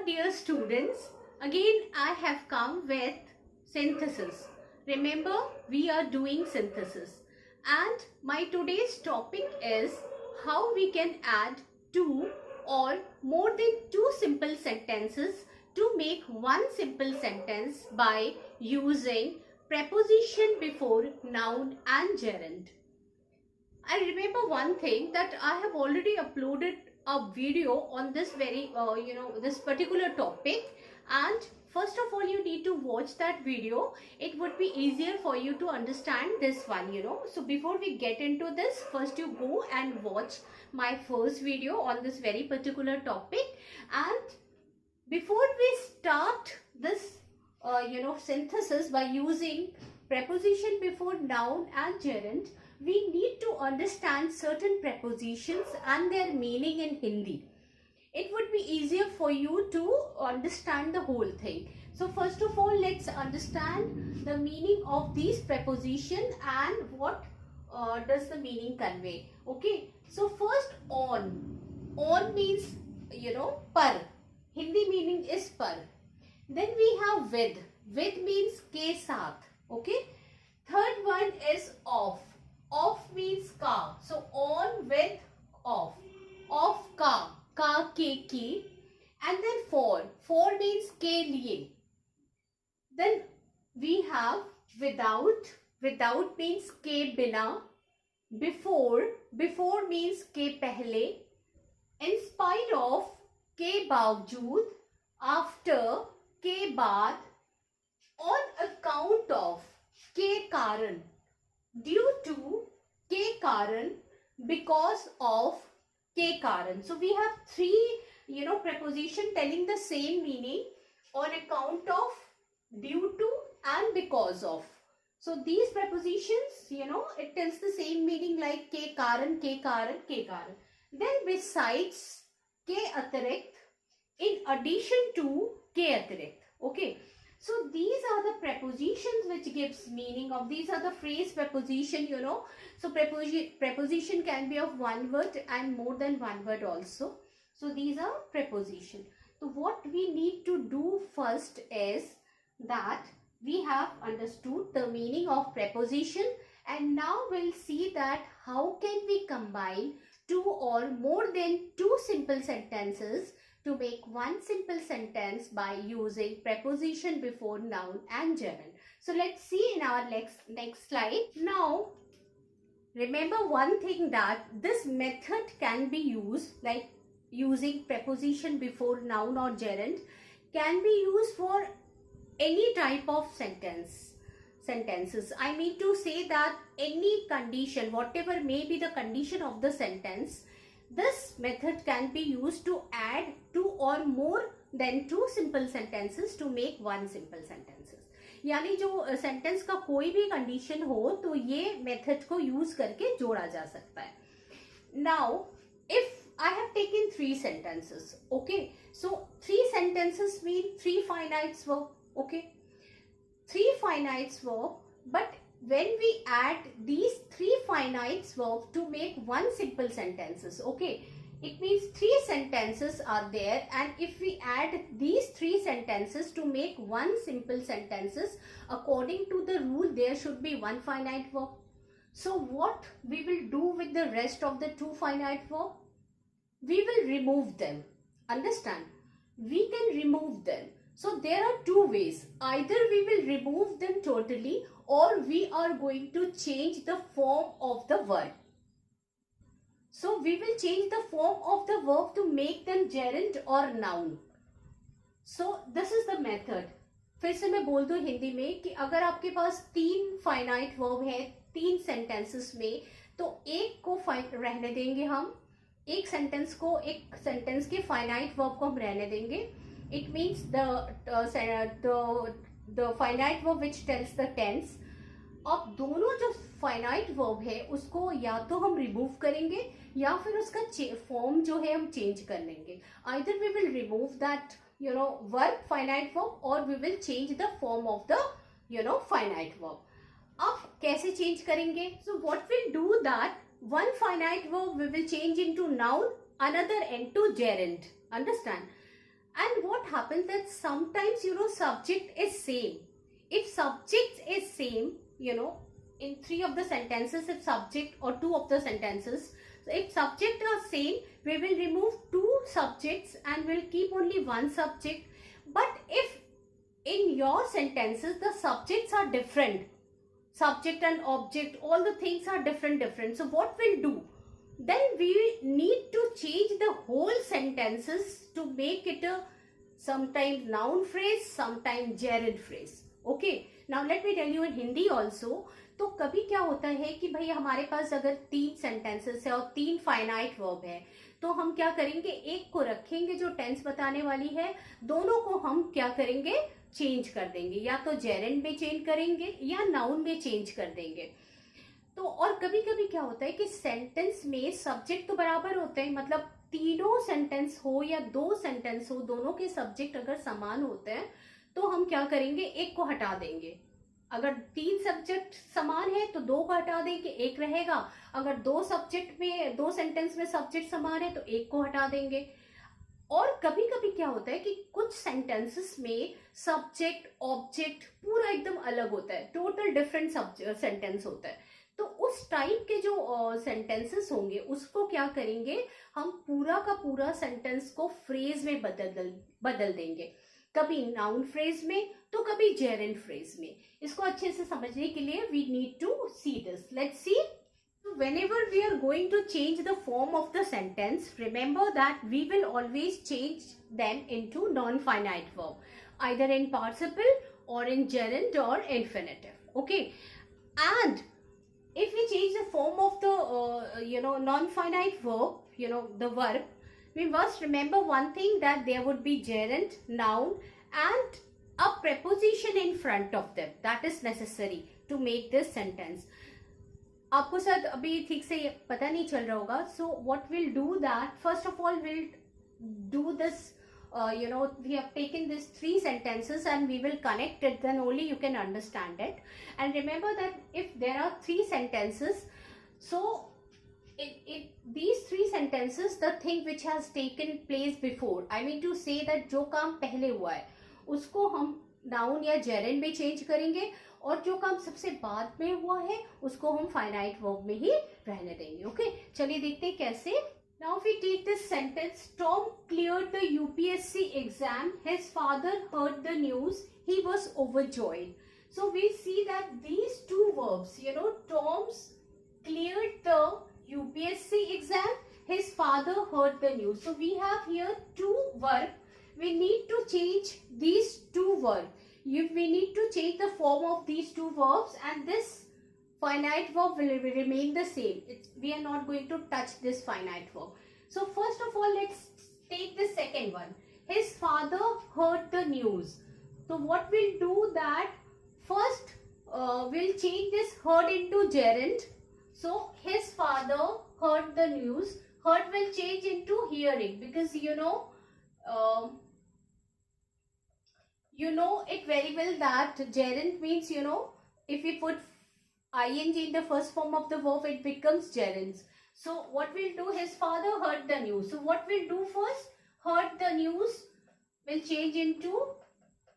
Dear students, again I have come with synthesis. Remember, we are doing synthesis, and my today's topic is how we can add two or more than two simple sentences to make one simple sentence by using preposition before noun and gerund. I remember one thing, that I have already uploaded a video on this very this particular topic, and first of all you need to watch that video. It would be easier for you to understand this one, so before we get into this, first you go and watch my first video on this very particular topic. And before we start this synthesis by using preposition before noun and gerund, we need to understand certain prepositions and their meaning in Hindi. It would be easier for you to understand the whole thing. So first of all, let's understand the meaning of these prepositions and what does the meaning convey. Okay, so first, on. On means, par. Hindi meaning is par. Then we have with. With means ke saath. Okay. Third one is off. Off means ka. So on, with, off. Off ka. Ka ke ki. And then for. For means ke liye. Then we have without. Without means ke bina. Before. Before means ke pehle. In spite of, के बावजूद, after, के बाद, on account of, के कारण, due to, के कारण, because of, के कारण. So we have three, preposition telling the same meaning: on account of, due to, and because of. So these prepositions, it tells the same meaning like के कारण, के कारण, के कारण. Then besides, के अतिरिक्त, in addition to, के अतिरिक्त. Okay, so these are the prepositions which gives meaning of, these are the phrase preposition, so preposition can be of one word and more than one word also. So these are preposition. So what we need to do first is that we have understood the meaning of preposition, and now we'll see that how can we combine two or more than two simple sentences to make one simple sentence by using preposition before noun and gerund. So let's see in our next slide. Now remember one thing, that this method can be used, like using preposition before noun or gerund can be used for any type of sentences. I mean to say that any condition, whatever may be the condition of the sentence, this method can be used to add two or more than two simple sentences to make one simple sentences. यानी जो sentence का कोई भी condition हो तो ये method को use करके जोड़ा जा सकता है. Now, if I have taken three sentences, okay, so three sentences mean three finites verb. Okay, three finites verb, but when we add these three finites verb to make one simple sentences, okay, it means three sentences are there, and if we add these three sentences to make one simple sentences, according to the rule there should be one finite verb. So what we will do with the rest of the two finite verb? We will remove them. Understand? We can remove them. So there are two ways. Either we will remove them totally, or we are going to change the form of the verb. So we will change the form of the verb to make them gerund or noun. So this is the method. फिर से मैं बोल दूं हिंदी में कि अगर आपके पास तीन फाइनाइट वर्ब है तीन सेंटेंसेस में, तो एक को रहने देंगे हम, एक सेंटेंस के फाइनाइट वर्ब को हम रहने देंगे. It means the finite verb which tells the tense. अब दोनों जो finite verb है उसको या तो हम remove करेंगे या फिर उसका form जो है हम change कर लेंगे. Either we will remove that verb, finite verb, or we will change the form of the finite verb. अब कैसे change करेंगे? So what we'll do that one finite verb we will change into noun, another into gerund. Understand? And what happens that sometimes, you know, subject is same. If subject is same, you know, in 3 of the sentences, if subject, or 2 of the sentences, so if subject are same, we will remove 2 subjects and we'll keep only 1 subject. But if in your sentences the subjects are different, subject and object, all the things are different, so what we'll do, then we need to change the whole sentences to make it a sometimes noun phrase, sometimes gerund phrase. Okay, now let me tell you in Hindi also. तो कभी क्या होता है कि भाई हमारे पास अगर 3 sentences है और 3 फाइनाइट वर्ब है, तो हम क्या करेंगे, एक को रखेंगे जो टेंस बताने वाली है, दोनों को हम क्या करेंगे, चेंज कर देंगे, या तो जेरेंड में चेंज करेंगे या नाउन में चेंज कर देंगे. तो और कभी कभी क्या होता है कि सेंटेंस में सब्जेक्ट तो बराबर होते हैं, मतलब तीनों सेंटेंस हो या 2 सेंटेंस हो, दोनों के सब्जेक्ट अगर समान होते हैं तो हम क्या करेंगे, एक को हटा देंगे. अगर 3 सब्जेक्ट समान है तो 2 को हटा देंगे, एक रहेगा. अगर 2 सब्जेक्ट में, 2 सेंटेंस में सब्जेक्ट समान है तो एक को हटा देंगे. और कभी कभी क्या होता है कि कुछ सेंटेंसेस में सब्जेक्ट ऑब्जेक्ट पूरा एकदम अलग होता है, टोटल डिफरेंट सेंटेंस होता है. तो उस टाइप के जो सेंटेंसेस होंगे उसको क्या करेंगे, हम पूरा का पूरा सेंटेंस को फ्रेज में बदल देंगे, कभी नाउन फ्रेज में तो कभी जेरेंड फ्रेज में. इसको अच्छे से समझने के लिए we need to see this. Let's see. Whenever we are going to change the form of the sentence, remember that we will always change them into non-finite verb, either in participle or in gerund or infinitive. Okay, and if we change the form of the non-finite verb, the verb, we must remember one thing, that there would be gerund, noun and a preposition in front of them. That is necessary to make this sentence. आपको शायद अभी ठीक से पता नहीं चल रहा होगा. So what we'll do that, first of all we'll do this, we have taken these 3 sentences and we will connect it, then only you can understand it. And remember that if there are 3 sentences, so these 3 sentences, the thing which has taken place before, I mean to say that जो काम पहले हुआ है उसको हम noun या gerund में change करेंगे, और जो काम सबसे बाद में हुआ है उसको हम फाइनाइट वर्ब में ही रहने देंगे. ओके, चलिए देखते हैं कैसे. Now we take this sentence. Tom cleared the UPSC exam, his father heard the news, he was overjoyed. So we see that these 2 verbs, Tom's cleared the UPSC exam, his father heard the news. So we have here 2 verbs. We need to change these 2 verbs. We need to change the form of these 2 verbs, and this finite verb will remain the same. We are not going to touch this finite verb. So first of all, let's take the second one. His father heard the news. So what we'll do that, first we'll change this heard into gerund. So his father heard the news. Heard will change into hearing, because you know it very well that gerund means, if we put ing in the first form of the verb, it becomes gerunds. So what we'll do, his father heard the news. So what we'll do first, heard the news will change into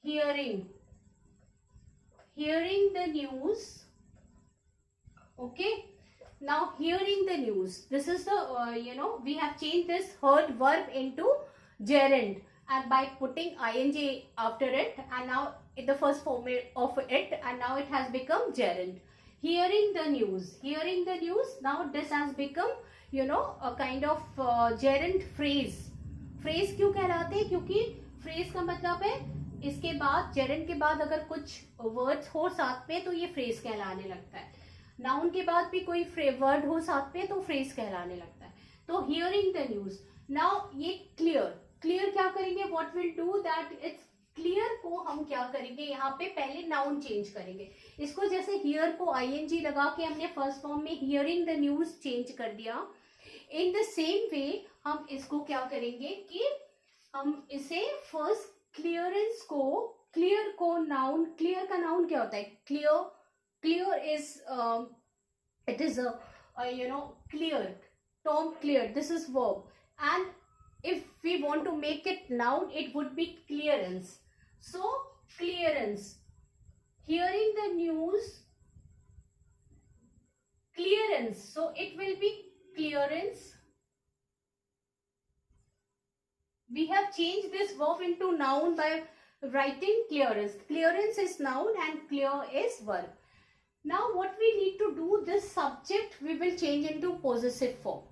hearing. Hearing the news. Okay. Now hearing the news. This is the, we have changed this heard verb into gerund, and by putting ing after it, and now in the first form of it, and now it has become gerund. Hearing the news. Hearing the news. Now this has become, a kind of gerund phrase. Phrase क्यों कहलाते हैं? क्योंकि phrase का मतलब है इसके बाद, gerund के बाद अगर कुछ words हो साथ में तो ये phrase कहलाने लगता है. नाउन के बाद भी कोई वर्ड हो साथ में तो फ्रेज कहलाने लगता है. तो हियरिंग द न्यूज. नाउ ये क्लियर क्या करेंगे, what will do that, it's clear को हम क्या करेंगे, यहाँ पे पहले नाउन चेंज करेंगे. इसको जैसे हियर को आईएनजी लगा के हमने फर्स्ट फॉर्म में हियरिंग द न्यूज चेंज कर दिया, इन द सेम वे हम इसको क्या करेंगे कि हम इसे फर्स्ट क्लियरेंस को, क्लियर को नाउन, क्लियर का नाउन क्या होता है, clear is it is a clear. Tom cleared, this is verb, and if we want to make it noun, it would be clearance. So clearance, hearing the news, clearance, so it will be clearance. We have changed this verb into noun by writing clearance. Clearance is noun and clear is verb. Now what we need to do, this subject we will change into possessive form.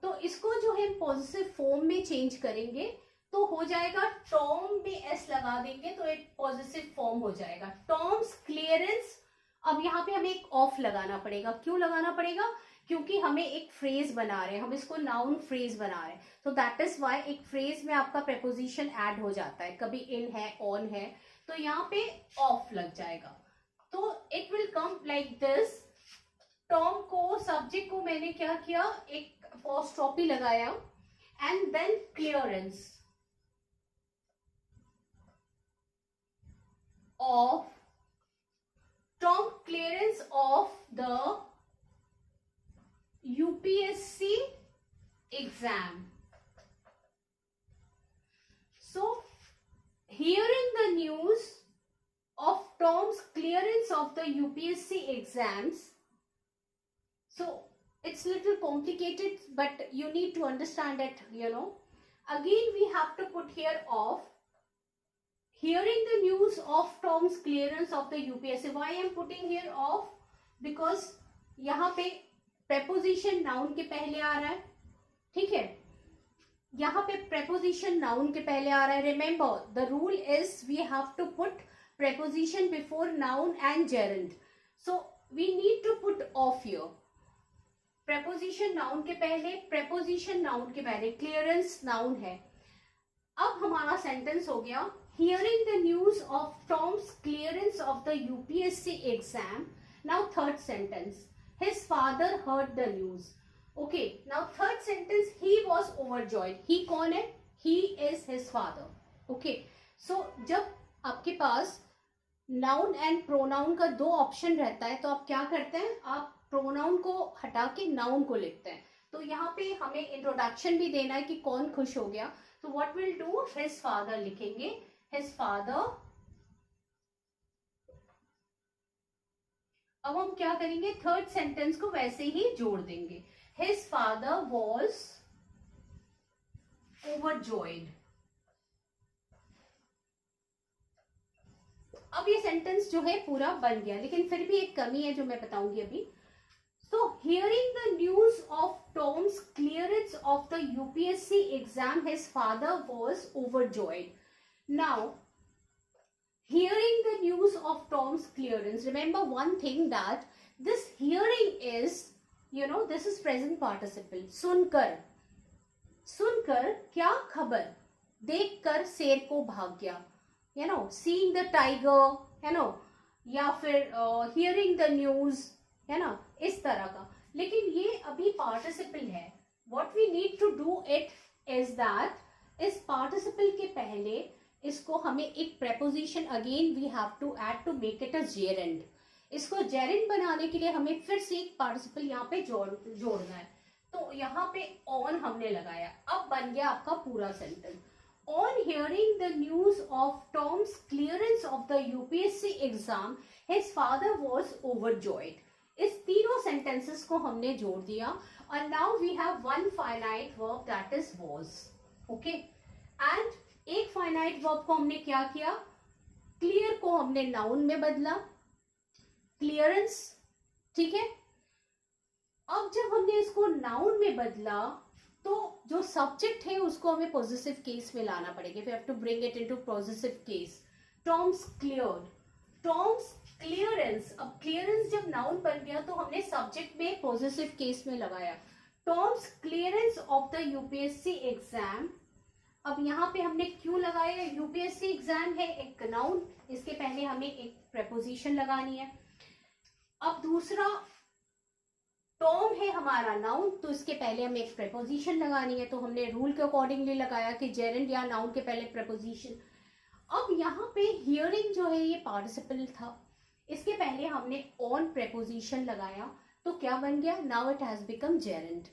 तो इसको जो है possessive form में change करेंगे तो हो जाएगा Tom में एस लगा देंगे तो एक possessive form हो जाएगा टॉम्स क्लियरेंस. अब यहाँ पे हमें एक ऑफ लगाना पड़ेगा. क्यों लगाना पड़ेगा? क्योंकि हमें एक फ्रेज बना रहे हैं, हम इसको नाउन फ्रेज बना रहे हैं. तो दैट इज वाई एक फ्रेज में आपका प्रेपोजिशन ऐड हो जाता है. कभी इन है, ऑन है, तो यहाँ पे ऑफ लग जाएगा. तो it will come like this. Tom को, सब्जेक्ट को मैंने क्या किया, एक अपॉस्ट्रोफी लगाया and then clearance of Tom, clearance of the UPSC exam. So hearing the news of Tom's clearance of the UPSC exams, so it's little complicated but you need to understand it, you know. Again we have to put here of hearing the news of Tom's clearance of the UPSC. Why I am putting here of? Because यहाँ पे preposition noun के पहले आ रहा है. ठीक है, यहाँ पे preposition noun के पहले आ रहा है. Remember the rule is we have to put preposition before noun and gerund. So we need to put of here. preposition noun के पहले, preposition noun के पहले, clearance noun है. अब हमारा sentence हो गया hearing the news of Tom's clearance of the UPSC exam. Now third sentence, his father heard the news. Okay, now third sentence, he was overjoyed. He कौन है? He is his father. Okay, so जब आपके पास noun and pronoun का दो option रहता है तो आप क्या करते हैं, आप pronoun को हटा के noun को लिखते हैं. तो यहाँ पे हमें इंट्रोडक्शन भी देना है कि कौन खुश हो गया. तो what will do, his father लिखेंगे. His father. अब हम क्या करेंगे, थर्ड सेंटेंस को वैसे ही जोड़ देंगे. His father was overjoyed. अब ये सेंटेंस जो है पूरा बन गया, लेकिन फिर भी एक कमी है जो मैं बताऊंगी अभी. So hearing the news of Tom's clearance of the UPSC exam, his father was overjoyed. Now hearing the news of Tom's clearance, remember one thing that this hearing is, you know, this is present participle. सुनकर, सुनकर क्या खबर, देखकर शेर को भाग गया, you know, seeing the tiger, you know, या फिर hearing the news, है ना, इस तरह का. लेकिन ये अभी पार्टिसिपल है. What we need to do it is that इस पार्टिसिपल के पहले इसको हमें एक preposition again we have to add to make it a gerund. इसको gerund बनाने के लिए हमें फिर से एक पार्टिसिपल यहाँ पे जोड़ना है. तो यहाँ पे on हमने लगाया. अब बन गया आपका पूरा sentence. On hearing the news of Tom's clearance of the UPSC exam, his father was overjoyed. इस तीनों सेंटेंसेस को हमने जोड़ दिया और now we have one finite verb that is was. Okay, and एक फाइनाइट वर्ब को हमने क्या किया, क्लियर को हमने नाउन में बदला, क्लियरेंस. ठीक है, अब जब हमने इसको नाउन में बदला तो जो सब्जेक्ट है उसको हमें पॉजिटिव केस में लाना पड़ेगा. We have to bring it into possessive case. Tom's cleared, Tom's clearance. अब क्लियरेंस जब नाउन बन गया तो हमने सब्जेक्ट में पॉजिटिव केस में लगाया. Tom's clearance of the UPSC exam. अब यहाँ पे हमने क्यों लगाया, यूपीएससी एग्जाम है एक नाउन, इसके पहले हमें एक प्रेपोजिशन लगानी है. अब दूसरा टॉम है हमारा नाउन, तो इसके पहले हमें एक प्रेपोजिशन लगानी है. तो हमने रूल के अकॉर्डिंगली लगाया कि जेरेंड या नाउन के पहले प्रेपोजिशन. अब यहाँ पे हियरिंग जो है ये पार्टिसिपल था, इसके पहले हमने ऑन प्रेपोजिशन लगाया तो क्या बन गया, now it has become gerund.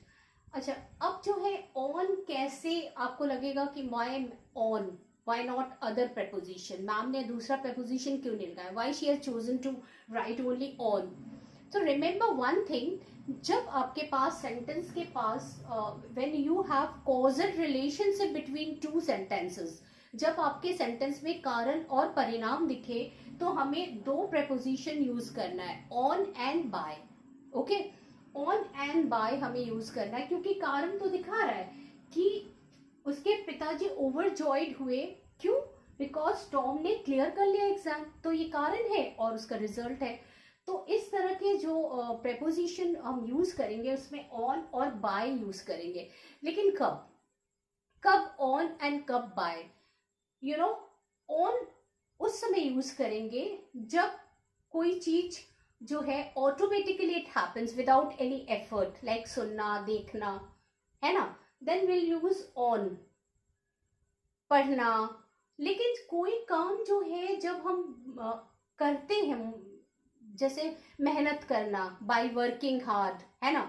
अच्छा, अब जो है ऑन कैसे आपको लगेगा कि why on, why not other preposition, ma'am ने दूसरा preposition क्यों नहीं लगाया, why she has chosen to write only on. तो रिमेंबर वन थिंग, जब आपके पास सेंटेंस के पास when you have causal relationship between two sentences, जब आपके सेंटेंस में कारण और परिणाम दिखे तो हमें दो preposition यूज करना है, on and by. Okay, on and by हमें यूज करना है, क्योंकि कारण तो दिखा रहा है कि उसके पिताजी ओवरजॉयड हुए. क्यों? बिकॉज टॉम ने क्लियर कर लिया एग्जाम, तो ये कारण है और उसका रिजल्ट है. तो इस तरह के जो प्रेपोजिशन हम यूज करेंगे उसमें ऑन और बाय यूज करेंगे. लेकिन कब कब ऑन एंड कब बाय? यू नो, ऑन उस समय यूज करेंगे जब कोई चीज जो है automatically it happens without any effort, like सुनना, देखना, है ना, देन विल यूज ऑन. पढ़ना. लेकिन कोई काम जो है जब हम करते हैं, जैसे मेहनत करना, बाय वर्किंग हार्ड, है ना,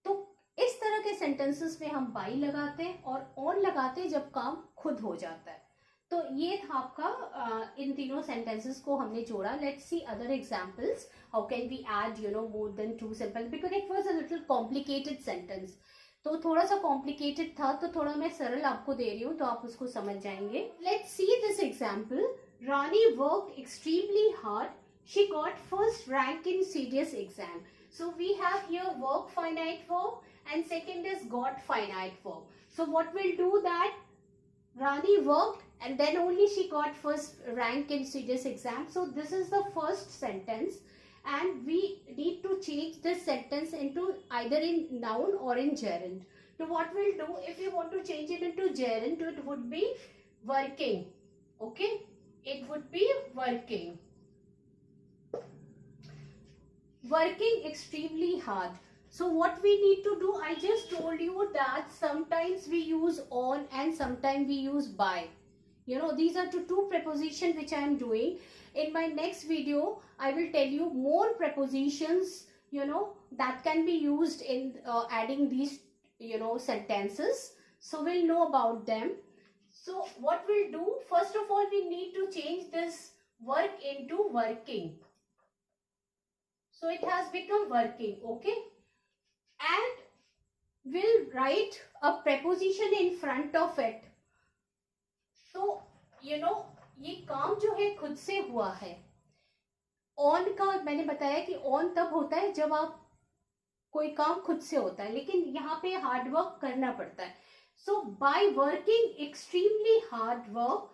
तो इस तरह के सेंटेंसेस में हम बाई लगाते हैं और ऑन लगाते हैं जब काम खुद हो जाता है. तो ये था आपका इन तीनों सेंटेंसेस को हमने जोड़ा. Let's see other examples. How can we add more than two simple, because it was a little complicated sentence. तो थोड़ा सा कॉम्प्लिकेटेड था, तो थोड़ा मैं सरल आपको दे रही हूँ तो आप उसको समझ जाएंगे. Let's see this example. Rani work extremely hard, she got first rank in serious exam. So we have here work finite verb and second is got finite verb. So what we'll do that Rani worked and then only she got first rank in serious exam. So this is the first sentence and we need to change this sentence into either in noun or in gerund. So what we'll do, if you want to change it into gerund, it would be working. Okay, it would be working. Working extremely hard. So what we need to do, I just told you that sometimes we use on and sometimes we use by. These are two prepositions which I am doing. In my next video, I will tell you more prepositions, that can be used in adding these, sentences. So we'll know about them. So what we'll do, first of all, we need to change this work into working. So it has become working, okay? And we'll write a preposition in front of it. So, ये काम जो है खुद से हुआ है. On का मैंने बताया कि ऑन तब होता है जब आप कोई काम खुद से होता है, लेकिन यहाँ पे हार्ड वर्क करना पड़ता है. So by working extremely hard work,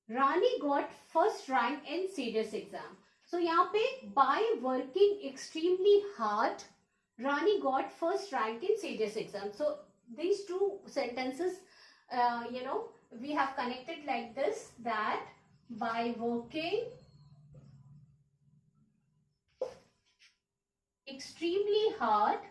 Rani got first rank in serious exam. So यहाँ पे by working extremely hard, Rani got first rank in serious exam. So these two sentences, we have connected like this, that by working extremely hard,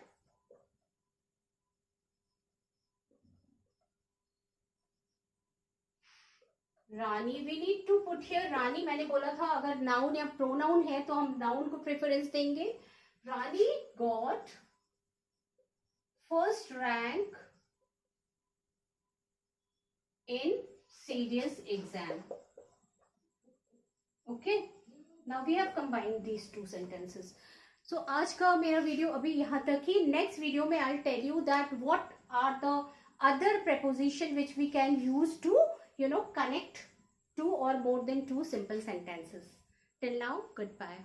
Rani, we need to put here Rani. मैंने बोला था अगर noun या pronoun है तो हम noun को preference देंगे. Rani got first rank in serious exam. Okay, now we have combined these two sentences. So आज का मेरा वीडियो अभी यहाँ तक ही. नेक्स्ट वीडियो में I will tell you that what are the other preposition which we can use to connect two or more than two simple sentences. Till now, goodbye.